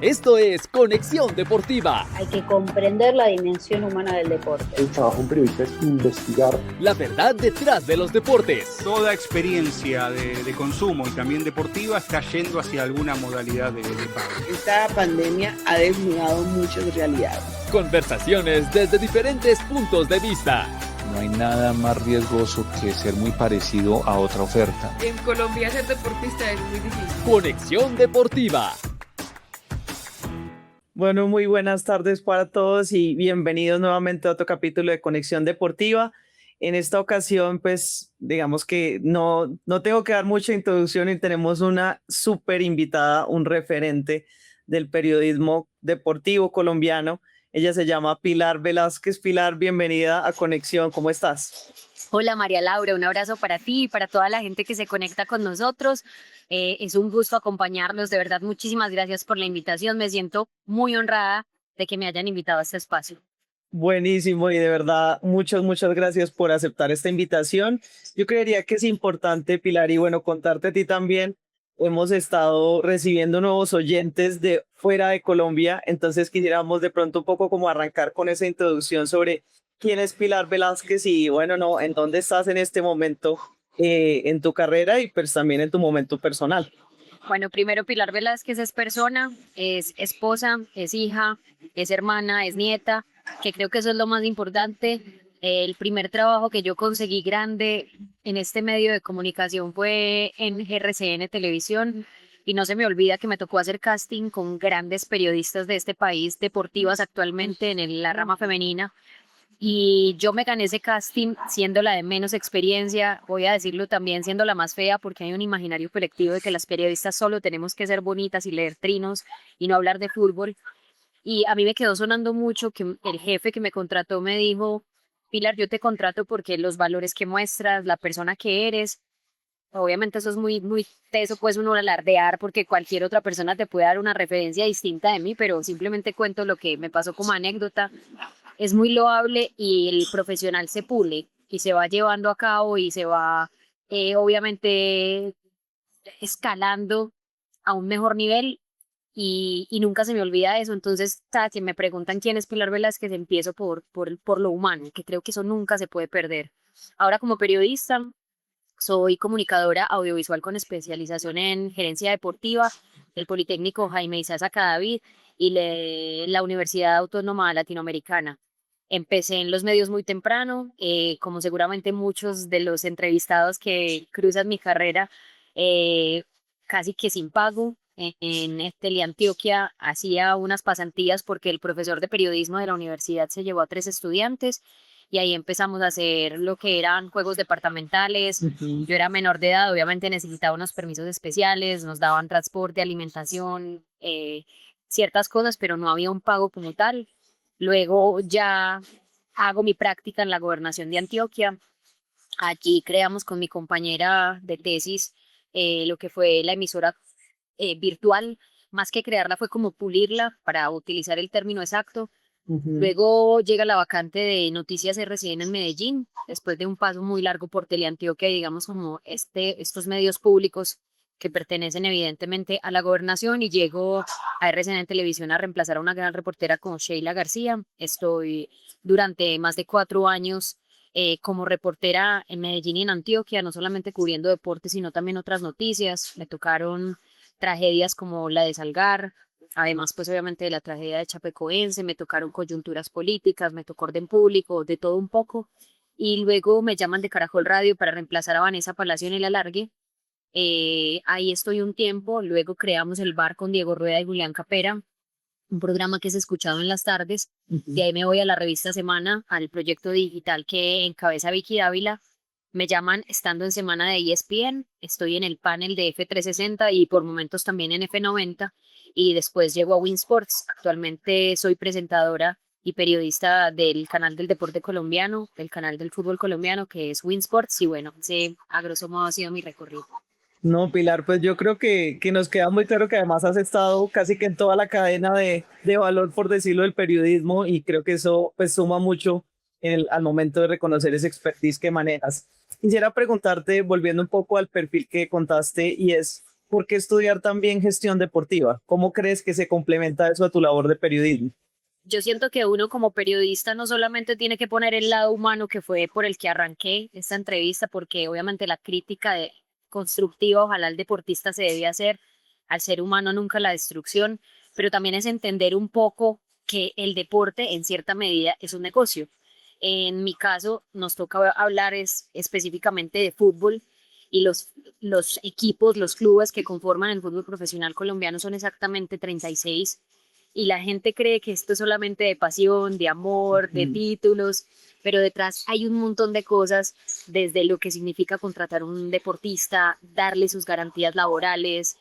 Esto es Conexión Deportiva. Hay que comprender la dimensión humana del deporte. El trabajo de un periodista es investigar. La verdad detrás de los deportes. Toda experiencia de consumo y también deportiva está yendo hacia alguna modalidad de pago. Esta pandemia ha desnudado muchas realidades. Conversaciones desde diferentes puntos de vista. No hay nada más riesgoso que ser muy parecido a otra oferta. En Colombia ser deportista es muy difícil. Conexión Deportiva. Bueno, muy buenas tardes para todos y bienvenidos nuevamente a otro capítulo de Conexión Deportiva. En esta ocasión, pues, digamos que no tengo que dar mucha introducción y tenemos una súper invitada, un referente del periodismo deportivo colombiano. Ella se llama Pilar Velázquez. Pilar, bienvenida a Conexión. ¿Cómo estás? Hola María Laura, un abrazo para ti y para toda la gente que se conecta con nosotros. Es un gusto acompañarlos, de verdad muchísimas gracias por la invitación, me siento muy honrada de que me hayan invitado a este espacio. Buenísimo y de verdad muchas gracias por aceptar esta invitación. Yo creería que es importante, Pilar, y bueno, contarte a ti también. Hemos estado recibiendo nuevos oyentes de fuera de Colombia, entonces quisiéramos de pronto un poco como arrancar con esa introducción sobre quién es Pilar Velázquez y bueno, no, en dónde estás en este momento en tu carrera y pues también en tu momento personal. Bueno, primero Pilar Velázquez es persona, es esposa, es hija, es hermana, es nieta, que creo que eso es lo más importante. El primer trabajo que yo conseguí grande en este medio de comunicación fue en RCN Televisión y no se me olvida que me tocó hacer casting con grandes periodistas de este país, deportivas actualmente en la rama femenina. Y yo me gané ese casting siendo la de menos experiencia, voy a decirlo también siendo la más fea porque hay un imaginario colectivo de que las periodistas solo tenemos que ser bonitas y leer trinos y no hablar de fútbol. Y a mí me quedó sonando mucho que el jefe que me contrató me dijo: Pilar, yo te contrato porque los valores que muestras, la persona que eres, obviamente eso es muy teso, pues uno alardear porque cualquier otra persona te puede dar una referencia distinta de mí, pero simplemente cuento lo que me pasó como anécdota. Es muy loable y el profesional se pule y se va llevando a cabo y se va obviamente escalando a un mejor nivel y nunca se me olvida eso. Entonces, si me preguntan quién es Pilar Velázquez, empiezo por lo humano, que creo que eso nunca se puede perder. Ahora como periodista, soy comunicadora audiovisual con especialización en gerencia deportiva del Politécnico Jaime Isaza Cadavid y la Universidad Autónoma Latinoamericana. Empecé en los medios muy temprano, como seguramente muchos de los entrevistados que cruzan mi carrera, casi que sin pago. En Teleantioquia hacía unas pasantías porque el profesor de periodismo de la universidad se llevó a 3 estudiantes y ahí empezamos a hacer lo que eran juegos departamentales. Yo era menor de edad, obviamente necesitaba unos permisos especiales, nos daban transporte, alimentación, ciertas cosas, pero no había un pago como tal. Luego ya hago mi práctica en la gobernación de Antioquia. Allí creamos con mi compañera de tesis lo que fue la emisora virtual. Más que crearla fue como pulirla, para utilizar el término exacto. Luego llega la vacante de Noticias RCN en Medellín, después de un paso muy largo por Teleantioquia, digamos como estos medios públicos que pertenecen evidentemente a la gobernación, y llego a RCN Televisión a reemplazar a una gran reportera como Sheila García. Estoy durante más de 4 años como reportera en Medellín y en Antioquia, no solamente cubriendo deportes, sino también otras noticias. Me tocaron tragedias como la de Salgar, además pues obviamente de la tragedia de Chapecoense, me tocaron coyunturas políticas, me tocó orden público, de todo un poco, y luego me llaman de Caracol Radio para reemplazar a Vanessa Palacio en el alargue. Ahí estoy un tiempo, luego creamos El Bar con Diego Rueda y Julián Capera, un programa que es escuchado en las tardes. De ahí me voy a la revista Semana, al proyecto digital que encabeza Vicky Dávila. Me llaman estando en Semana de ESPN, estoy en el panel de F360 y por momentos también en F90, y después llego a Winsports. Actualmente soy presentadora y periodista del canal del deporte colombiano, del canal del fútbol colombiano, que es Winsports, y bueno, ese a grosso modo ha sido mi recorrido. No, Pilar, pues yo creo que nos queda muy claro que además has estado casi que en toda la cadena de valor, por decirlo, del periodismo, y creo que eso pues suma mucho al momento de reconocer ese expertise que manejas. Quisiera preguntarte, volviendo un poco al perfil que contaste, y es ¿por qué estudiar también gestión deportiva? ¿Cómo crees que se complementa eso a tu labor de periodismo? Yo siento que uno como periodista no solamente tiene que poner el lado humano que fue por el que arranqué esta entrevista, porque obviamente la crítica constructiva, ojalá el deportista se debe hacer, al ser humano nunca la destrucción, pero también es entender un poco que el deporte en cierta medida es un negocio. En mi caso nos toca hablar específicamente de fútbol y los equipos, los clubes que conforman el fútbol profesional colombiano son exactamente 36 y la gente cree que esto es solamente de pasión, de amor, de títulos, pero detrás hay un montón de cosas, desde lo que significa contratar un deportista, darle sus garantías laborales,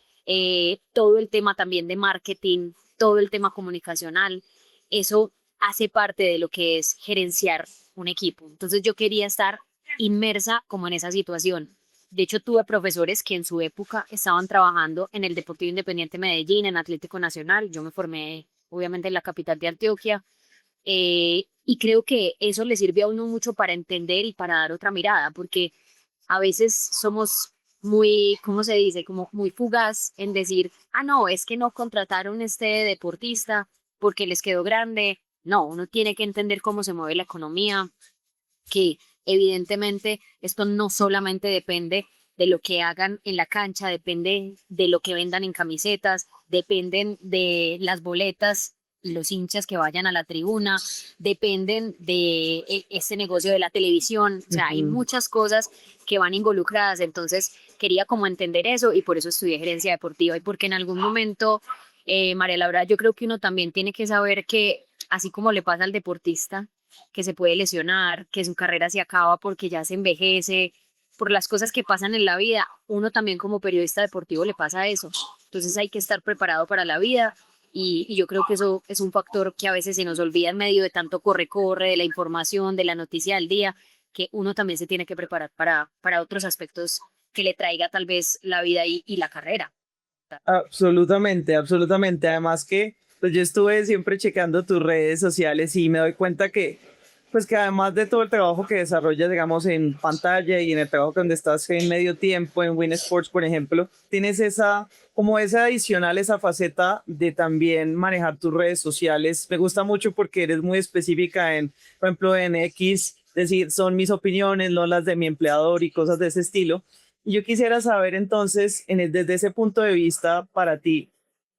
todo el tema también de marketing, todo el tema comunicacional, eso hace parte de lo que es gerenciar un equipo. Entonces yo quería estar inmersa como en esa situación. De hecho, tuve profesores que en su época estaban trabajando en el Deportivo Independiente Medellín, en Atlético Nacional. Yo me formé, obviamente, en la capital de Antioquia. Y creo que eso le sirve a uno mucho para entender y para dar otra mirada, porque a veces somos muy, ¿cómo se dice? Como muy fugaz en decir, ah, no, es que no contrataron este deportista porque les quedó grande. No, uno tiene que entender cómo se mueve la economía, que evidentemente esto no solamente depende de lo que hagan en la cancha, depende de lo que vendan en camisetas, dependen de las boletas, los hinchas que vayan a la tribuna, dependen de este negocio de la televisión, o sea, hay muchas cosas que van involucradas, entonces quería como entender eso y por eso estudié gerencia deportiva y porque en algún momento, María Laura, yo creo que uno también tiene que saber que así como le pasa al deportista, que se puede lesionar, que su carrera se acaba porque ya se envejece, por las cosas que pasan en la vida, uno también como periodista deportivo le pasa eso. Entonces hay que estar preparado para la vida y yo creo que eso es un factor que a veces se nos olvida en medio de tanto corre-corre, de la información, de la noticia del día, que uno también se tiene que preparar para otros aspectos que le traiga tal vez la vida y la carrera. Absolutamente, absolutamente. Además que pues yo estuve siempre checando tus redes sociales y me doy cuenta que pues que además de todo el trabajo que desarrollas, digamos, en pantalla y en el trabajo donde estás en medio tiempo, en Win Sports, por ejemplo, tienes como esa adicional, esa faceta de también manejar tus redes sociales. Me gusta mucho porque eres muy específica por ejemplo, en X, decir, son mis opiniones, no las de mi empleador y cosas de ese estilo. Y yo quisiera saber entonces, desde ese punto de vista, para ti,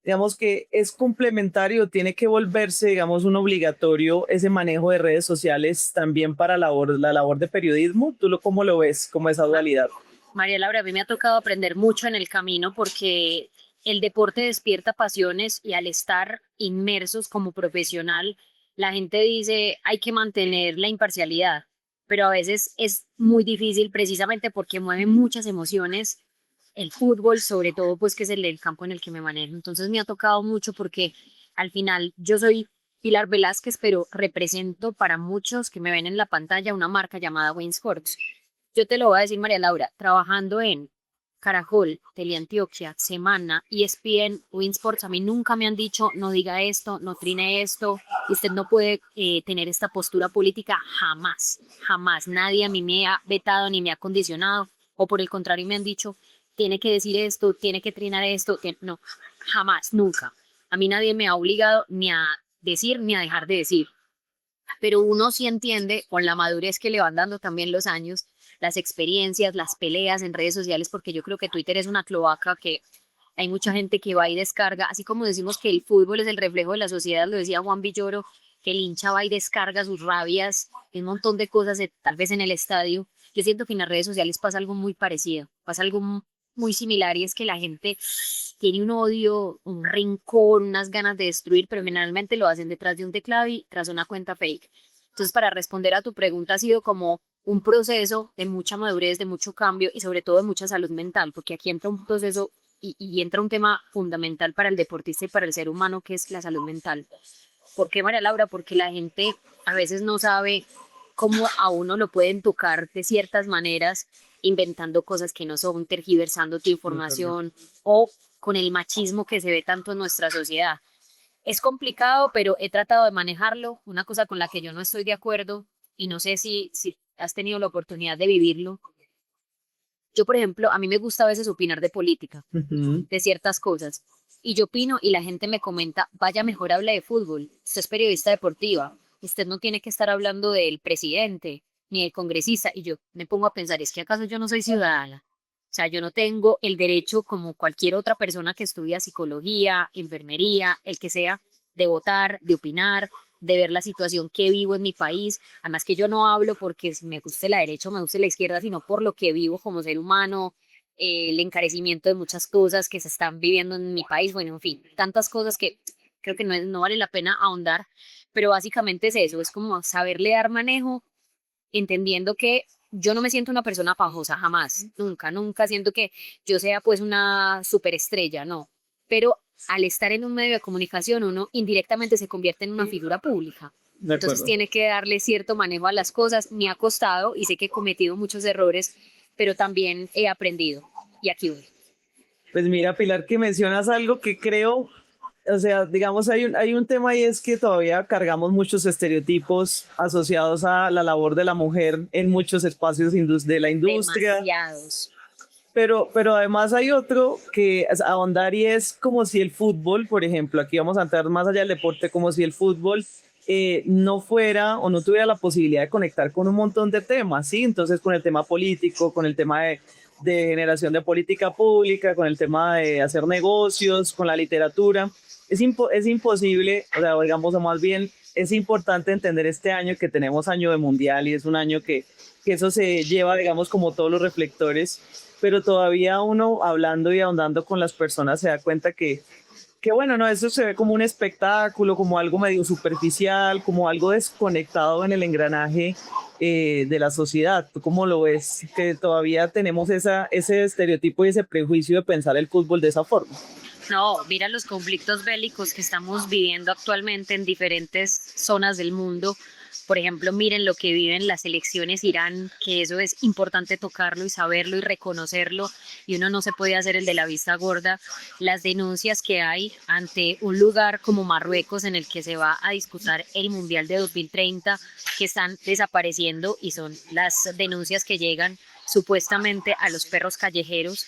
digamos que es complementario, tiene que volverse, digamos, un obligatorio ese manejo de redes sociales también para la labor de periodismo. ¿Cómo lo ves, como esa dualidad? María Laura, a mí me ha tocado aprender mucho en el camino porque el deporte despierta pasiones y al estar inmersos como profesional, la gente dice hay que mantener la imparcialidad, pero a veces es muy difícil precisamente porque mueve muchas emociones el fútbol, sobre todo pues que es el campo en el que me manejo. Entonces me ha tocado mucho porque al final yo soy Pilar Velázquez, pero represento para muchos que me ven en la pantalla una marca llamada Win Sports. Yo te lo voy a decir, María Laura, trabajando en Caracol, Teleantioquia, Semana, ESPN, Win Sports, a mí nunca me han dicho no diga esto, no trine esto, usted no puede tener esta postura política, jamás, jamás. Nadie a mí me ha vetado ni me ha condicionado, o por el contrario me han dicho tiene que decir esto, tiene que trinar esto, no, jamás, nunca. A mí nadie me ha obligado ni a decir ni a dejar de decir. Pero uno sí entiende con la madurez que le van dando también los años, las experiencias, las peleas en redes sociales, porque yo creo que Twitter es una cloaca que hay mucha gente que va y descarga, así como decimos que el fútbol es el reflejo de la sociedad, lo decía Juan Villoro, que el hincha va y descarga sus rabias, un montón de cosas, tal vez en el estadio. Yo siento que en las redes sociales pasa algo muy parecido, pasa algo muy similar y es que la gente tiene un odio, un rincón, unas ganas de destruir, pero generalmente lo hacen detrás de un teclado y tras una cuenta fake. Entonces, para responder a tu pregunta, ha sido como un proceso de mucha madurez, de mucho cambio y sobre todo de mucha salud mental, porque aquí entra un proceso y entra un tema fundamental para el deportista y para el ser humano, que es la salud mental. ¿Por qué, María Laura? Porque la gente a veces no sabe cómo a uno lo pueden tocar de ciertas maneras, inventando cosas que no son, tergiversando tu información o con el machismo que se ve tanto en nuestra sociedad. Es complicado, pero he tratado de manejarlo. Una cosa con la que yo no estoy de acuerdo y no sé si has tenido la oportunidad de vivirlo, Yo, por ejemplo, a mí me gusta a veces opinar de política, Ujú. de ciertas cosas. Y yo opino y la gente me comenta, vaya, mejor hable de fútbol. Usted es periodista deportiva. Usted no tiene que estar hablando del presidente ni del congresista. Y yo me pongo a pensar, ¿es que acaso yo no soy ciudadana? O sea, yo no tengo el derecho como cualquier otra persona que estudia psicología, enfermería, el que sea, de votar, de opinar, de ver la situación que vivo en mi país. Además que yo no hablo porque me guste la derecha o me guste la izquierda, sino por lo que vivo como ser humano, el encarecimiento de muchas cosas que se están viviendo en mi país, bueno, en fin, tantas cosas que creo que no vale la pena ahondar, pero básicamente es eso, es como saberle dar manejo, entendiendo que yo no me siento una persona famosa, jamás, nunca, nunca siento que yo sea pues una superestrella, no, pero al estar en un medio de comunicación uno indirectamente se convierte en una figura pública. De Entonces acuerdo. tiene que darle cierto manejo a las cosas. Me ha costado y sé que he cometido muchos errores, pero también he aprendido. Y aquí voy. Pues mira, Pilar, que mencionas algo que creo, o sea, digamos, hay un tema y es que todavía cargamos muchos estereotipos asociados a la labor de la mujer en muchos espacios de la industria, Demasiados. pero además hay otro que es ahondar y es como si el fútbol, por ejemplo, aquí vamos a entrar más allá del deporte, como si el fútbol no fuera o no tuviera la posibilidad de conectar con un montón de temas, ¿sí? Entonces con el tema político, con el tema de generación de política pública, con el tema de hacer negocios, con la literatura. Es imposible, o sea, digamos, o más bien es importante entender este año que tenemos año de mundial y es un año que eso se lleva, digamos, como todos los reflectores, pero todavía uno hablando y ahondando con las personas se da cuenta que bueno, no, eso se ve como un espectáculo, como algo medio superficial, como algo desconectado en el engranaje de la sociedad. ¿Tú cómo lo ves? Que todavía tenemos ese estereotipo y ese prejuicio de pensar el fútbol de esa forma. No, mira los conflictos bélicos que estamos viviendo actualmente en diferentes zonas del mundo. Por ejemplo, miren lo que viven las elecciones Irán, que eso es importante tocarlo y saberlo y reconocerlo, y uno no se puede hacer el de la vista gorda. Las denuncias que hay ante un lugar como Marruecos en el que se va a disputar el Mundial de 2030, que están desapareciendo y son las denuncias que llegan supuestamente a los perros callejeros,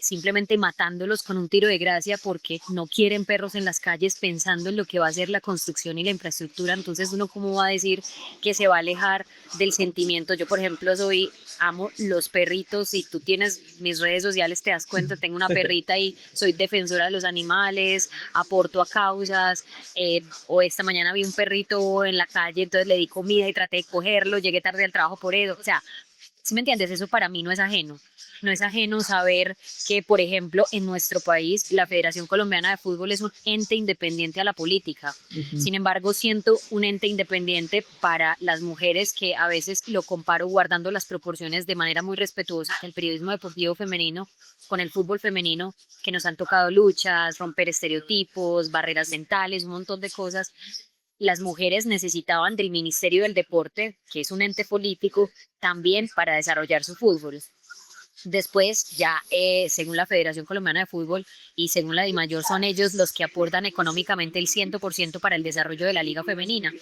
simplemente matándolos con un tiro de gracia porque no quieren perros en las calles pensando en lo que va a ser la construcción y la infraestructura. Entonces uno cómo va a decir que se va a alejar del sentimiento. Yo, por ejemplo, amo los perritos. Si tú tienes mis redes sociales te das cuenta, tengo una perrita y soy defensora de los animales, aporto a causas, o esta mañana vi un perrito en la calle, entonces le di comida y traté de cogerlo, llegué tarde al trabajo por eso. O sea, ¿sí me entiendes? Eso para mí no es ajeno. No es ajeno saber que, por ejemplo, en nuestro país la Federación Colombiana de Fútbol es un ente independiente a la política. Sin embargo, siento un ente independiente para las mujeres que a veces lo comparo guardando las proporciones de manera muy respetuosa. El periodismo deportivo femenino con el fútbol femenino, que nos han tocado luchas, romper estereotipos, barreras mentales, un montón de cosas. Las mujeres necesitaban del Ministerio del Deporte, que es un ente político, también para desarrollar su fútbol. Después, ya según la Federación Colombiana de Fútbol y según la DIMAYOR, son ellos los que aportan económicamente el 100% para el desarrollo de la liga femenina.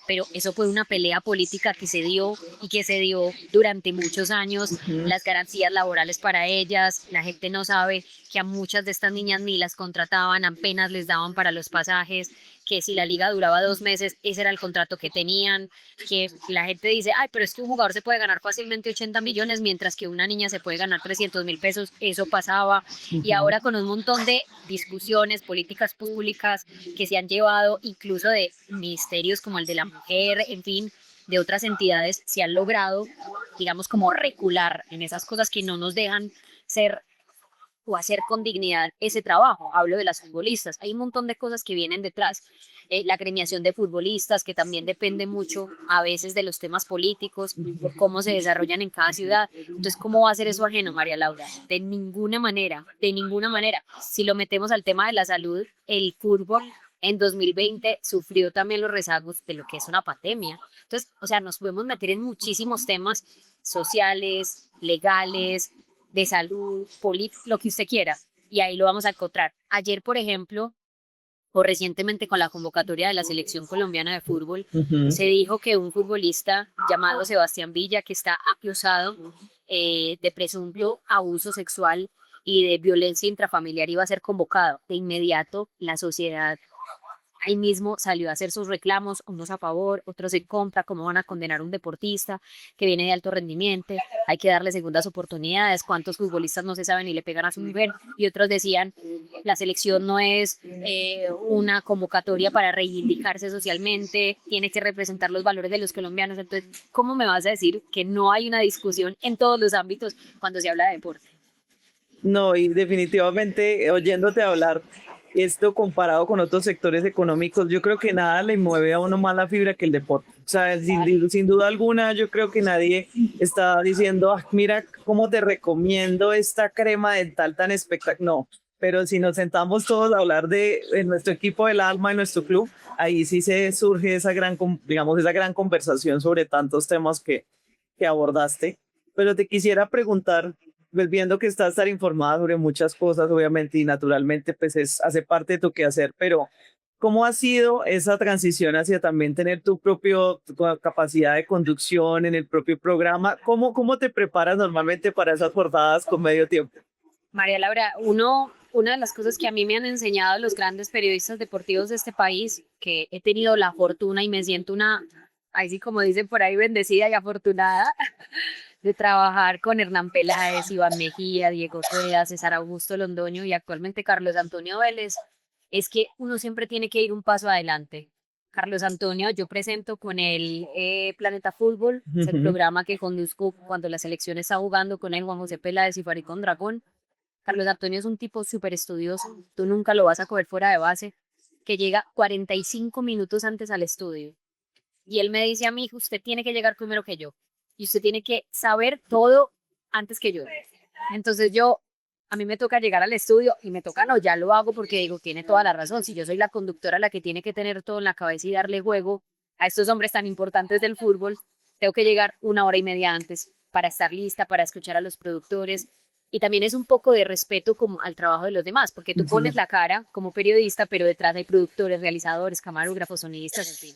Pero eso fue una pelea política que se dio y que se dio durante muchos años. Las garantías laborales para ellas, la gente no sabe que a muchas de estas niñas ni las contrataban, apenas les daban para los pasajes, que si la liga duraba 2 meses, ese era el contrato que tenían, que la gente dice, ay, pero es que un jugador se puede ganar fácilmente 80 millones, mientras que una niña se puede ganar 300.000 pesos, eso pasaba. Y ahora con un montón de discusiones, políticas públicas que se han llevado, incluso de ministerios como el de la mujer, en fin, de otras entidades, se han logrado, digamos, como recular en esas cosas que no nos dejan ser o hacer con dignidad ese trabajo. Hablo de las futbolistas. Hay un montón de cosas que vienen detrás. La gremiación de futbolistas, que también depende mucho a veces de los temas políticos, por cómo se desarrollan en cada ciudad. Entonces, ¿cómo va a ser eso ajeno, María Laura? De ninguna manera, de ninguna manera. Si lo metemos al tema de la salud, el fútbol en 2020 sufrió también los rezagos de lo que es una pandemia. Entonces, o sea, nos podemos meter en muchísimos temas sociales, legales, de salud, política, lo que usted quiera, y ahí lo vamos a encontrar. Ayer, por ejemplo, o recientemente con la convocatoria de la selección colombiana de fútbol, Ujú. se dijo que un futbolista llamado Sebastián Villa, que está acusado de presunto abuso sexual y de violencia intrafamiliar, iba a ser convocado. De inmediato, la sociedad ahí mismo salió a hacer sus reclamos, unos a favor, otros en contra, cómo van a condenar a un deportista que viene de alto rendimiento, hay que darle segundas oportunidades, cuántos futbolistas no se saben y le pegan a su mujer, y otros decían, la selección no es una convocatoria para reivindicarse socialmente, tiene que representar los valores de los colombianos. Entonces, ¿cómo me vas a decir que no hay una discusión en todos los ámbitos cuando se habla de deporte? No, y definitivamente oyéndote hablar esto comparado con otros sectores económicos, yo creo que nada le mueve a uno más la fibra que el deporte. O sea, sin duda alguna, yo creo que nadie está diciendo, "Ah, mira cómo te recomiendo esta crema dental tan espectacular". No, pero si nos sentamos todos a hablar de nuestro equipo del alma, de nuestro club, ahí sí se surge esa digamos, esa gran conversación sobre tantos temas que abordaste. Pero te quisiera preguntar, pues viendo que estás tan informada sobre muchas cosas, obviamente, y naturalmente, pues hace parte de tu quehacer, pero ¿cómo ha sido esa transición hacia también tener tu capacidad de conducción en el propio programa? ¿Cómo te preparas normalmente para esas jornadas con medio tiempo? María Laura, una de las cosas que a mí me han enseñado los grandes periodistas deportivos de este país, que he tenido la fortuna y me siento ahí sí como dicen por ahí, bendecida y afortunada, de trabajar con Hernán Peláez, Iván Mejía, Diego Rueda, César Augusto Londoño y actualmente Carlos Antonio Vélez, es que uno siempre tiene que ir un paso adelante. Carlos Antonio, yo presento con él Planeta Fútbol, es el programa que conduzco cuando la selección está jugando con él, Juan José Peláez y Farid Dragón. Carlos Antonio es un tipo súper estudioso, tú nunca lo vas a coger fuera de base, que llega 45 minutos antes al estudio. Y él me dice a mí, usted tiene que llegar primero que yo. Y usted tiene que saber todo antes que yo. Entonces a mí me toca llegar al estudio y me toca, no, ya lo hago porque digo, tiene toda la razón. Si yo soy la conductora la que tiene que tener todo en la cabeza y darle juego a estos hombres tan importantes del fútbol, tengo que llegar 1 hora y media antes para estar lista, para escuchar a los productores. Y también es un poco de respeto como al trabajo de los demás, porque tú pones la cara como periodista, pero detrás hay productores, realizadores, camarógrafos, sonidistas, en fin.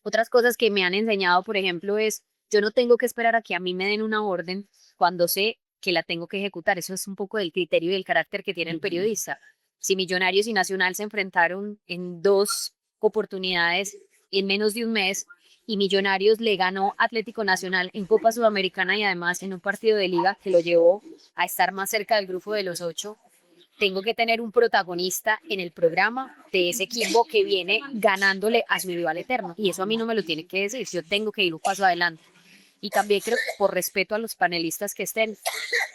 Otras cosas que me han enseñado, por ejemplo, es yo no tengo que esperar a que a mí me den una orden cuando sé que la tengo que ejecutar. Eso es un poco del criterio y del carácter que tiene el periodista. Si Millonarios y Nacional se enfrentaron en 2 oportunidades en menos de un mes y Millonarios le ganó Atlético Nacional en Copa Sudamericana y además en un partido de liga que lo llevó a estar más cerca del grupo de los 8, tengo que tener un protagonista en el programa de ese equipo que viene ganándole a su rival eterno. Y eso a mí no me lo tiene que decir, yo tengo que ir un paso adelante. Y también creo, por respeto a los panelistas que estén,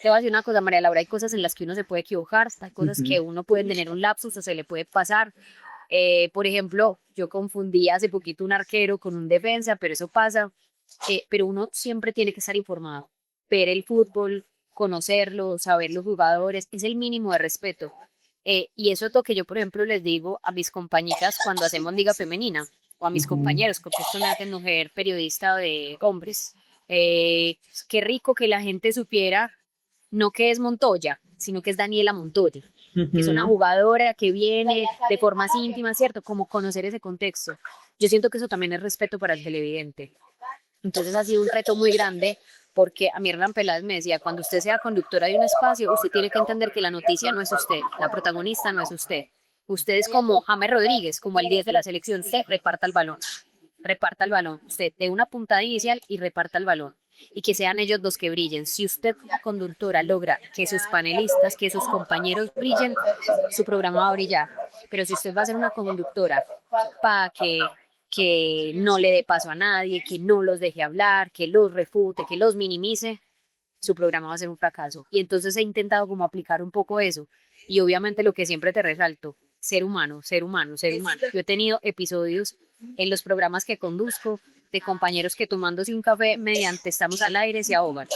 te voy a decir una cosa, María Laura, hay cosas en las que uno se puede equivocar, hay cosas que uno puede tener un lapsus o se le puede pasar. Por ejemplo, yo confundí hace poquito un arquero con un defensa, pero eso pasa. Pero uno siempre tiene que estar informado, ver el fútbol, conocerlo, saber los jugadores, es el mínimo de respeto. Y eso es lo que yo, por ejemplo, les digo a mis compañitas cuando hacemos liga femenina, o a mis compañeros, que es una mujer periodista de hombres. Qué rico que la gente supiera, no que es Montoya, sino que es Daniela Montoya, que es una jugadora que viene de formas íntimas, ¿cierto? Como conocer ese contexto. Yo siento que eso también es respeto para el televidente. Entonces ha sido un reto muy grande porque a mí Hernán Peláez me decía, cuando usted sea conductora de un espacio, usted tiene que entender que la noticia no es usted, la protagonista no es usted. Usted es como James Rodríguez, como el 10 de la selección, usted reparta el balón, usted dé una puntada inicial y reparta el balón. Y que sean ellos los que brillen. Si usted, la conductora, logra que sus panelistas, que sus compañeros brillen, su programa va a brillar. Pero si usted va a ser una conductora para que no le dé paso a nadie, que no los deje hablar, que los refute, que los minimice, su programa va a ser un fracaso. Y entonces he intentado como aplicar un poco eso. Y obviamente lo que siempre te resalto, ser humano, ser humano, ser humano. Yo he tenido episodios en los programas que conduzco de compañeros que tomándose un café mediante estamos al aire se ahogan.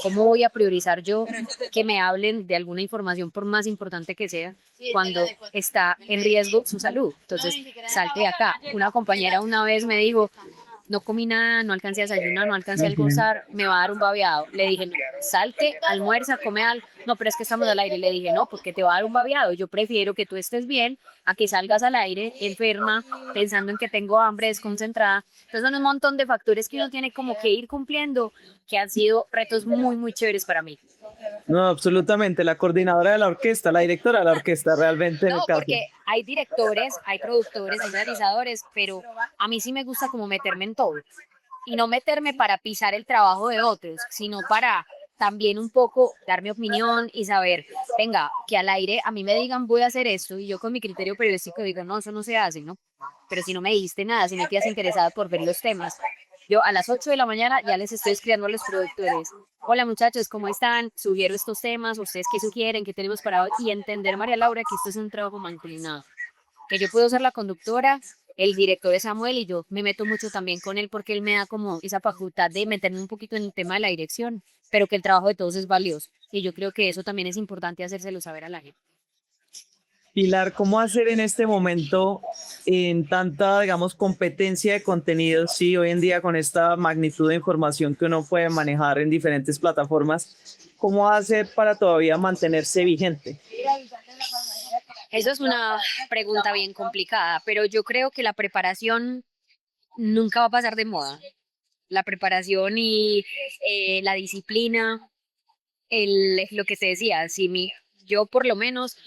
¿Cómo voy a priorizar yo que me hablen de alguna información por más importante que sea cuando está en riesgo su salud? Entonces, salte de acá. Una compañera una vez me dijo, no comí nada, no alcancé a desayunar, no alcancé a almorzar, me va a dar un babeado. Le dije, no, salte, almuerza, come algo, no, pero es que estamos al aire. Le dije, no, porque te va a dar un babeado. Yo prefiero que tú estés bien a que salgas al aire enferma, pensando en que tengo hambre, desconcentrada. Entonces son un montón de factores que uno tiene como que ir cumpliendo, que han sido retos muy, muy chéveres para mí. No, absolutamente. La coordinadora de la orquesta, la directora de la orquesta, realmente en el No, caso. porque hay directores, hay productores, hay realizadores, pero a mí sí me gusta como meterme en todo. Y no meterme para pisar el trabajo de otros, sino para también un poco dar mi opinión y saber, venga, que al aire a mí me digan voy a hacer esto y yo con mi criterio periodístico digo, no, eso no se hace, ¿no? Pero si no me dijiste nada, si no te has interesado por ver los temas, yo a las 8 de la mañana ya les estoy escribiendo a los productores. Hola muchachos, ¿cómo están? Sugiero estos temas, ¿ustedes qué sugieren? ¿Qué tenemos para hoy? Y entender, María Laura, que esto es un trabajo mancomunado, que yo puedo ser la conductora, el director es Samuel y yo me meto mucho también con él porque él me da como esa facultad de meterme un poquito en el tema de la dirección, pero que el trabajo de todos es valioso y yo creo que eso también es importante hacérselo saber a la gente. Pilar, ¿cómo hacer en este momento en tanta, digamos, competencia de contenidos? Sí, hoy en día con esta magnitud de información que uno puede manejar en diferentes plataformas, ¿cómo hacer para todavía mantenerse vigente? Eso es una pregunta bien complicada, pero yo creo que la preparación nunca va a pasar de moda. La preparación y la disciplina, lo que se decía, yo por lo menos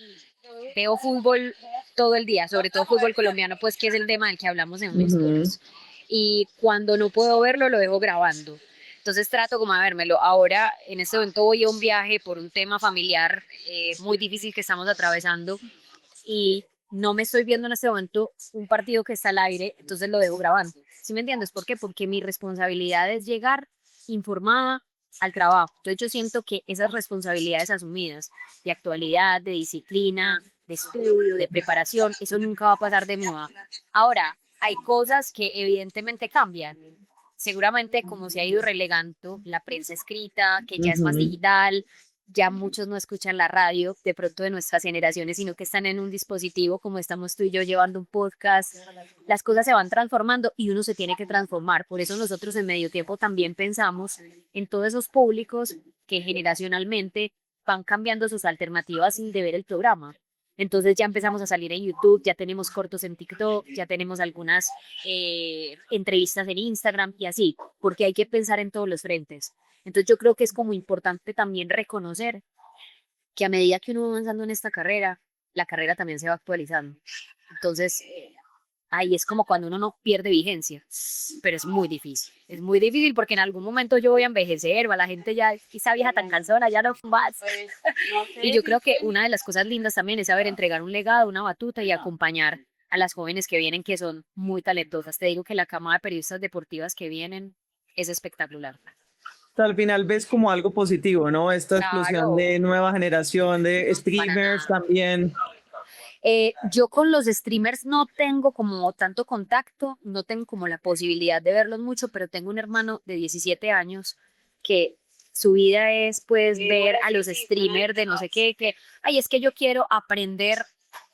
veo fútbol todo el día, sobre todo fútbol colombiano, pues que es el tema del que hablamos en mis cursos. Y cuando no puedo verlo, lo dejo grabando. Entonces trato como de vérmelo. Ahora, en este momento voy a un viaje por un tema familiar muy difícil que estamos atravesando y no me estoy viendo en este momento un partido que está al aire, entonces lo dejo grabando. ¿Sí me entiendes? ¿Por qué? Porque mi responsabilidad es llegar informada al trabajo. Entonces yo siento que esas responsabilidades asumidas de actualidad, de disciplina, de estudio, de preparación, eso nunca va a pasar de moda. Ahora, hay cosas que evidentemente cambian. Seguramente como se ha ido relegando la prensa escrita, que ya es más digital, ya muchos no escuchan la radio, de pronto de nuestras generaciones, sino que están en un dispositivo como estamos tú y yo llevando un podcast. Las cosas se van transformando y uno se tiene que transformar. Por eso nosotros en Medio Tiempo también pensamos en todos esos públicos que generacionalmente van cambiando sus alternativas de ver el programa. Entonces ya empezamos a salir en YouTube, ya tenemos cortos en TikTok, ya tenemos algunas entrevistas en Instagram y así, porque hay que pensar en todos los frentes. Entonces yo creo que es como importante también reconocer que a medida que uno va avanzando en esta carrera, la carrera también se va actualizando. Entonces ahí es como cuando uno no pierde vigencia, pero es muy difícil porque en algún momento yo voy a envejecer, va la gente ya, esa vieja tan cansona, ya no más. Y yo creo que una de las cosas lindas también es saber entregar un legado, una batuta y acompañar a las jóvenes que vienen, que son muy talentosas. Te digo que la cama de periodistas deportivas que vienen es espectacular. Al final ves como algo positivo, ¿no? Esta explosión de nueva generación de streamers también. Yo con los streamers no tengo como tanto contacto, no tengo como la posibilidad de verlos mucho, pero tengo un hermano de 17 años que su vida es pues ver a los streamers de no sé qué, ay, es que yo quiero aprender,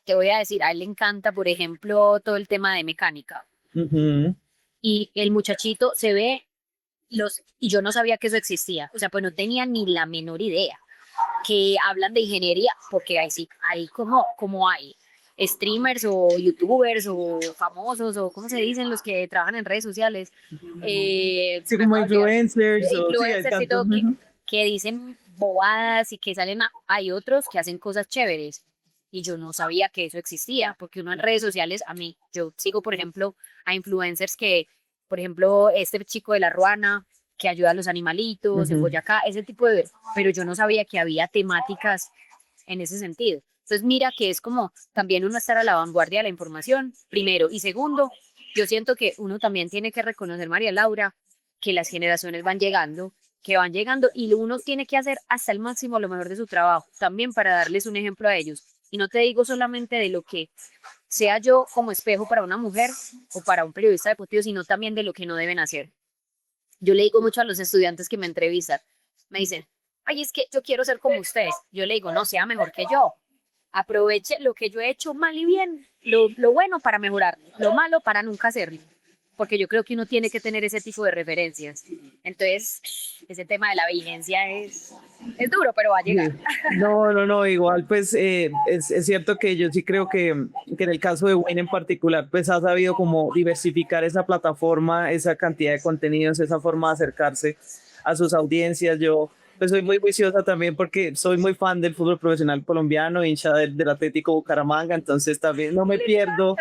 te voy a decir, a él le encanta, por ejemplo, todo el tema de mecánica. Y el muchachito se ve y yo no sabía que eso existía, o sea, pues no tenía ni la menor idea que hablan de ingeniería, porque ahí como hay streamers o youtubers o famosos o cómo se dicen los que trabajan en redes sociales, Sí, como influencers y todo, que dicen bobadas y que salen hay otros que hacen cosas chéveres y yo no sabía que eso existía, porque uno en redes sociales, yo sigo por ejemplo a influencers que, por ejemplo, este chico de La Ruana, que ayuda a los animalitos, en Boyacá, ese tipo pero yo no sabía que había temáticas en ese sentido. Entonces mira que es como también uno estar a la vanguardia de la información, primero, y segundo, yo siento que uno también tiene que reconocer, María Laura, que las generaciones van llegando y uno tiene que hacer hasta el máximo lo mejor de su trabajo, también para darles un ejemplo a ellos. Y no te digo solamente de lo que sea yo como espejo para una mujer o para un periodista deportivo, sino también de lo que no deben hacer. Yo le digo mucho a los estudiantes que me entrevistan, me dicen, ay, es que yo quiero ser como ustedes. Yo le digo, no, sea mejor que yo. Aproveche lo que yo he hecho mal y bien, lo bueno para mejorar, lo malo para nunca hacerlo. porque yo creo que uno tiene que tener ese tipo de referencias. Entonces, ese tema de la vigencia es duro, pero va a llegar. No, igual pues es cierto que yo sí creo que en el caso de Wayne en particular pues ha sabido como diversificar esa plataforma, esa cantidad de contenidos, esa forma de acercarse a sus audiencias. Yo pues soy muy juiciosa también porque soy muy fan del fútbol profesional colombiano, hincha del Atlético Bucaramanga, entonces también no me pierdo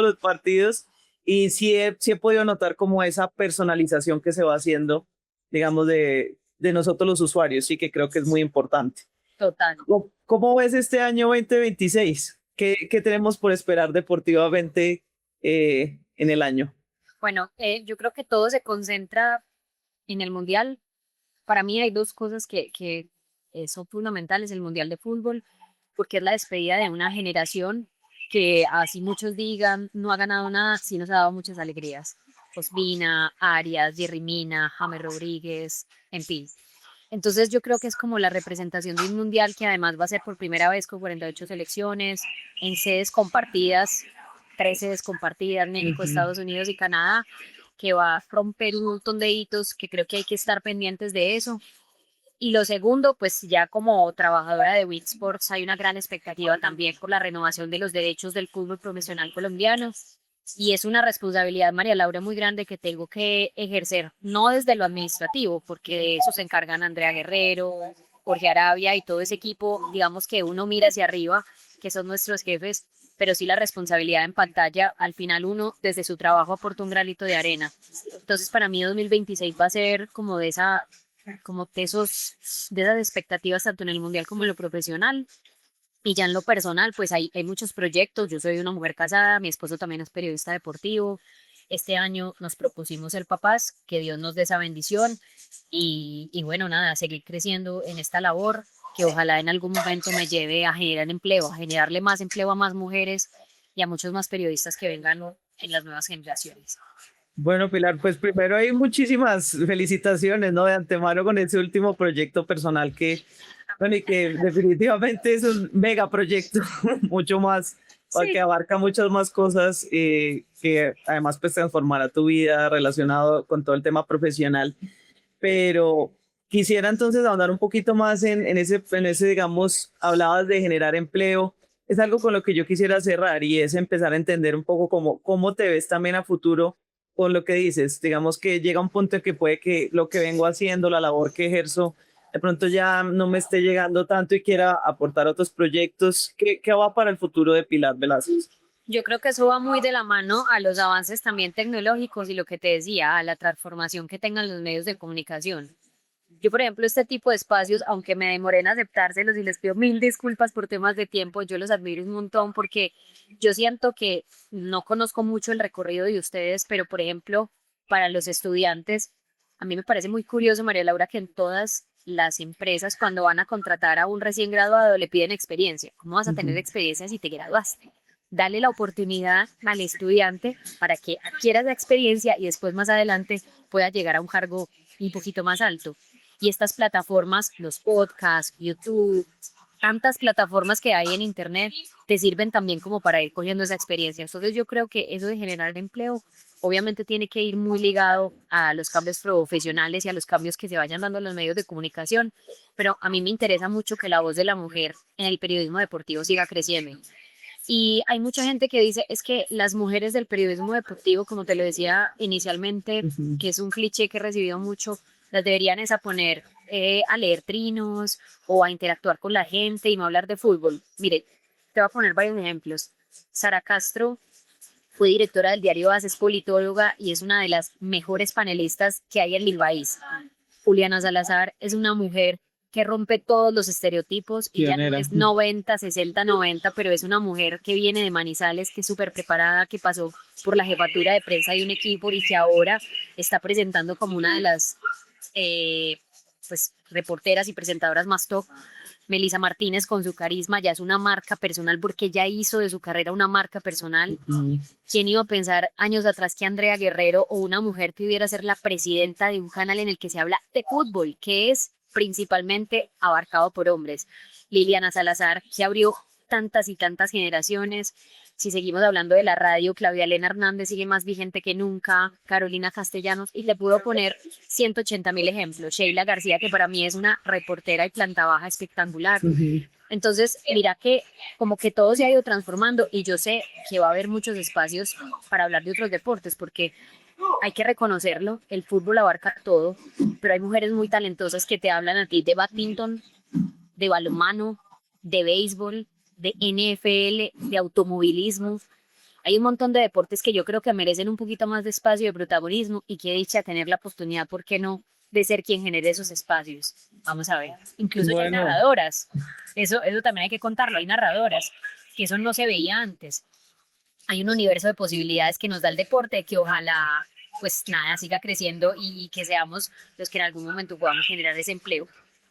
los partidos y sí he podido notar como esa personalización que se va haciendo, digamos, de nosotros los usuarios, sí que creo que es muy importante. Total. ¿Cómo ves este año 2026? ¿Qué tenemos por esperar deportivamente en el año? Bueno, yo creo que todo se concentra en el Mundial. Para mí hay dos cosas que son fundamentales: el Mundial de Fútbol, porque es la despedida de una generación que, así muchos digan, no ha ganado nada, sí nos ha dado muchas alegrías. Ospina, Arias, Jerry Mina, James Rodríguez, en fin. Entonces yo creo que es como la representación de un mundial que además va a ser por primera vez con 48 selecciones, en sedes compartidas, 3 sedes compartidas, México, Estados Unidos y Canadá, que va a romper un montón de hitos que creo que hay que estar pendientes de eso. Y lo segundo, pues ya como trabajadora de Wii Sports hay una gran expectativa también por la renovación de los derechos del fútbol profesional colombiano. Y es una responsabilidad, María Laura, muy grande que tengo que ejercer, no desde lo administrativo, porque de eso se encargan Andrea Guerrero, Jorge Arabia y todo ese equipo, digamos, que uno mira hacia arriba, que son nuestros jefes, pero sí la responsabilidad en pantalla, al final uno desde su trabajo aporta un granito de arena. Entonces para mí 2026 va a ser como de esas expectativas tanto en el mundial como en lo profesional. Y ya en lo personal, pues hay muchos proyectos. Yo soy una mujer casada, mi esposo también es periodista deportivo. Este año nos propusimos ser papás, que Dios nos dé esa bendición. Y bueno, nada, seguir creciendo en esta labor, que ojalá en algún momento me lleve a generar empleo, a generarle más empleo a más mujeres y a muchos más periodistas que vengan en las nuevas generaciones. Bueno, Pilar, pues primero hay muchísimas felicitaciones, ¿no? De antemano con ese último proyecto personal bueno, y que definitivamente es un mega proyecto, mucho más, que abarca muchas más cosas, que además pues transformará tu vida relacionado con todo el tema profesional. Pero quisiera entonces ahondar un poquito más en ese, digamos, hablabas de generar empleo. Es algo con lo que yo quisiera cerrar y es empezar a entender un poco cómo te ves también a futuro con lo que dices. Digamos que llega un punto en que puede que lo que vengo haciendo, la labor que ejerzo, de pronto ya no me esté llegando tanto y quiera aportar otros proyectos. ¿Qué va para el futuro de Pilar Velázquez? Yo creo que eso va muy de la mano a los avances también tecnológicos y lo que te decía, a la transformación que tengan los medios de comunicación. Yo, por ejemplo, este tipo de espacios, aunque me demoré en aceptárselos y les pido 1000 disculpas por temas de tiempo, yo los admiro un montón porque yo siento que no conozco mucho el recorrido de ustedes, pero, por ejemplo, para los estudiantes, a mí me parece muy curioso, María Laura, que en todas las empresas, cuando van a contratar a un recién graduado, le piden experiencia. ¿Cómo vas a tener experiencia si te graduaste? Dale la oportunidad al estudiante para que adquiera esa experiencia y después más adelante pueda llegar a un cargo un poquito más alto. Y estas plataformas, los podcasts, YouTube, tantas plataformas que hay en internet, te sirven también como para ir cogiendo esa experiencia. Entonces yo creo que eso de generar empleo obviamente tiene que ir muy ligado a los cambios profesionales y a los cambios que se vayan dando en los medios de comunicación, pero a mí me interesa mucho que la voz de la mujer en el periodismo deportivo siga creciendo. Y hay mucha gente que dice, es que las mujeres del periodismo deportivo, como te lo decía inicialmente, que es un cliché que he recibido mucho, las deberían es a poner a leer trinos o a interactuar con la gente y no hablar de fútbol. Mire, te voy a poner varios ejemplos. Sara Castro fue directora del diario AS, es politóloga y es una de las mejores panelistas que hay en el país. Juliana Salazar es una mujer que rompe todos los estereotipos y ya no es 90, 60, 90, pero es una mujer que viene de Manizales, que es súper preparada, que pasó por la jefatura de prensa de un equipo y que ahora está presentando como una de las pues, reporteras y presentadoras más top. Melissa Martínez con su carisma ya es una marca personal porque ella hizo de su carrera una marca personal. ¿Quién iba a pensar años atrás que Andrea Guerrero o una mujer pudiera ser la presidenta de un canal en el que se habla de fútbol, que es principalmente abarcado por hombres? Liliana Salazar, que abrió tantas y tantas generaciones. si seguimos hablando de la radio, Claudia Elena Hernández sigue más vigente que nunca, Carolina Castellanos, y le puedo poner 180.000 ejemplos. Sheila García, que para mí es una reportera y planta baja espectacular. Entonces, mira que como que todo se ha ido transformando y yo sé que va a haber muchos espacios para hablar de otros deportes porque hay que reconocerlo, el fútbol abarca todo, pero hay mujeres muy talentosas que te hablan a ti de bádminton, de balonmano, de béisbol, de NFL, de automovilismo. Hay un montón de deportes que yo creo que merecen un poquito más de espacio de protagonismo y qué dicha tener la oportunidad, ¿por qué no?, de ser quien genere esos espacios. Vamos a ver, incluso ya hay narradoras, eso también hay que contarlo, hay narradoras, que eso no se veía antes. Hay un universo de posibilidades que nos da el deporte, que ojalá, pues nada, siga creciendo y que seamos los que en algún momento podamos generar ese empleo.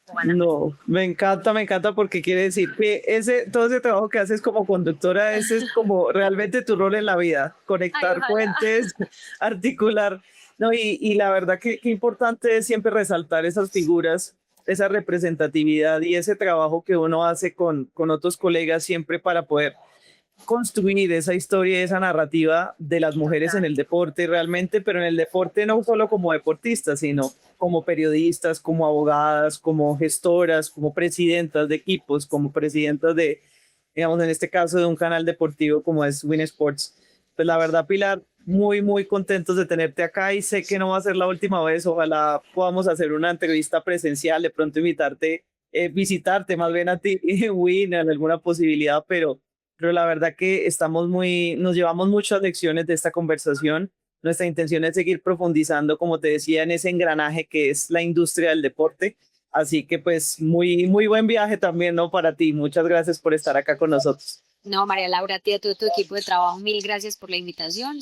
Ojalá. No, me encanta porque quiere decir que todo ese trabajo que haces como conductora, ese es como realmente tu rol en la vida, conectar puentes, articular. No, y la verdad que importante es siempre resaltar esas figuras, esa representatividad y ese trabajo que uno hace con otros colegas siempre para poder construir esa historia, esa narrativa de las mujeres en el deporte realmente, pero en el deporte no solo como deportistas, sino como periodistas, como abogadas, como gestoras, como presidentas de equipos, como presidentas de, digamos, en este caso de un canal deportivo como es Win Sports. Pues la verdad, Pilar, muy contentos de tenerte acá y sé que no va a ser la última vez. Ojalá podamos hacer una entrevista presencial, de pronto invitarte, visitarte más bien a ti, Win, en alguna posibilidad, pero la verdad que nos llevamos muchas lecciones de esta conversación. Nuestra intención es seguir profundizando, como te decía, en ese engranaje que es la industria del deporte. Así que pues muy buen viaje también, ¿no?, para ti. Muchas gracias por estar acá con nosotros. No, María Laura, a ti y a todo tu equipo de trabajo, mil gracias por la invitación.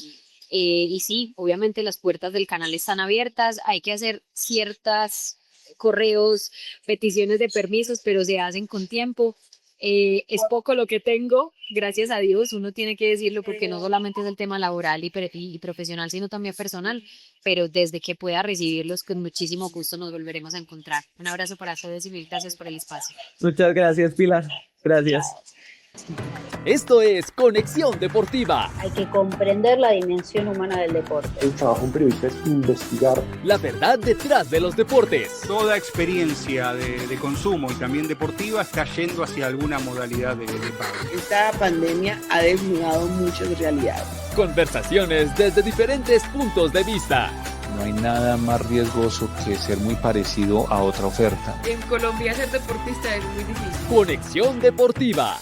Y sí, obviamente las puertas del canal están abiertas, hay que hacer ciertas correos, peticiones de permisos, pero se hacen con tiempo. Es poco lo que tengo, gracias a Dios, uno tiene que decirlo porque no solamente es el tema laboral y profesional, sino también personal, pero desde que pueda recibirlos, con muchísimo gusto nos volveremos a encontrar. Un abrazo para todos y mil gracias por el espacio. Muchas gracias, Pilar. Gracias. Esto es Conexión Deportiva. Hay que comprender la dimensión humana del deporte. El trabajo de un periodista es investigar. La verdad detrás de los deportes. Toda experiencia de consumo y también deportiva está yendo hacia alguna modalidad de pago. Esta pandemia ha desnudado muchas realidades. Conversaciones desde diferentes puntos de vista. No hay nada más riesgoso que ser muy parecido a otra oferta. En Colombia ser deportista es muy difícil. Conexión Deportiva.